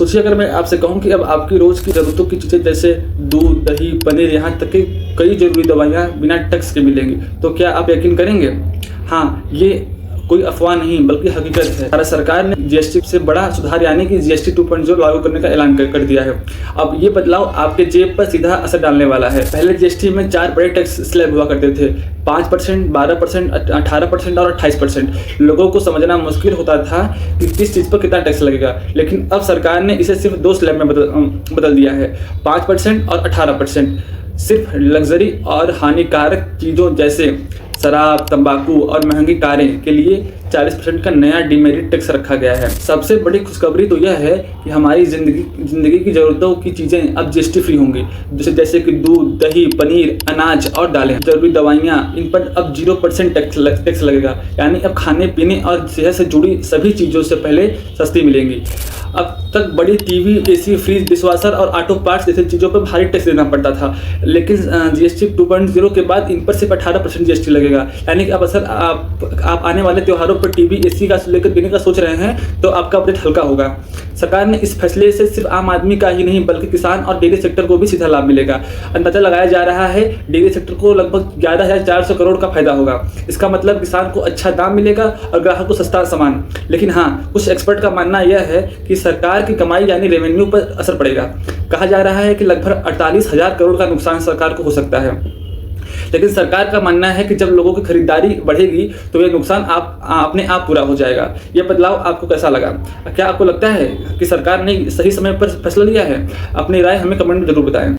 सोचिए अगर मैं आपसे कहूँ कि अब आपकी रोज़ की ज़रूरतों की चीज़ें जैसे दूध, दही, पनीर, यहाँ तक कि कई ज़रूरी दवाइयाँ बिना टैक्स के मिलेंगी, तो क्या आप यकीन करेंगे? हाँ, ये कोई अफ़वाह नहीं बल्कि हकीकत है। भारत सरकार ने जीएसटी से बड़ा सुधार यानी कि जीएसटी 2.0 लागू करने का ऐलान कर दिया है। अब ये बदलाव आपके जेब पर सीधा असर डालने वाला है। पहले जीएसटी में 4 बड़े टैक्स स्लैब हुआ करते थे, 5%, 12%, 18% और 28%। लोगों को समझना मुश्किल होता था कि किस चीज़ पर कितना टैक्स लगेगा, लेकिन अब सरकार ने इसे सिर्फ 2 स्लैब में बदल दिया है, 5% और 18%। सिर्फ लग्जरी और हानिकारक चीज़ों जैसे शराब, तंबाकू और महंगी कारें के लिए 40% का नया डिमेरिट टैक्स रखा गया है। सबसे बड़ी खुशखबरी तो यह है कि हमारी ज़िंदगी की ज़रूरतों की चीज़ें अब जीएसटी फ्री होंगी, जैसे कि दूध, दही, पनीर, अनाज और दालें। जरूरी दवाइयाँ, इन पर अब 0% टैक्स लगेगा, यानी अब खाने पीने और सेहत से जुड़ी सभी चीज़ों से पहले सस्ती मिलेंगी। अब तक बड़ी टीवी, एसी, फ्रिज, डिशवाशर और ऑटो पार्ट्स जैसी चीज़ों पर भारी टैक्स देना पड़ता था, लेकिन जीएसटी 2.0 के बाद इन पर सिर्फ 18% जीएसटी लगेगा। यानी कि अब अगर आप आने वाले त्योहारों पर टीवी, एसी का लेकर देने का सोच रहे हैं तो आपका बजट हल्का होगा। सरकार ने इस फैसले से सिर्फ आम आदमी का ही नहीं बल्कि किसान और डेयरी सेक्टर को भी सीधा लाभ मिलेगा। अंदाजा लगाया जा रहा है डेयरी सेक्टर को लगभग 11,400 करोड़ का फायदा होगा। इसका मतलब किसान को अच्छा दाम मिलेगा और ग्राहक को सस्ता सामान। लेकिन हाँ, कुछ एक्सपर्ट का मानना यह है कि सरकार की कमाई यानी रेवेन्यू पर असर पड़ेगा। कहा जा रहा है कि लगभग 48,000 करोड़ का नुकसान सरकार को हो सकता है। लेकिन सरकार का मानना है कि जब लोगों की खरीदारी बढ़ेगी तो यह नुकसान अपने आप पूरा हो जाएगा। यह बदलाव आपको कैसा लगा? क्या आपको लगता है कि सरकार ने सही समय पर फैसला लिया है? अपनी राय हमें कमेंट में जरूर बताएं।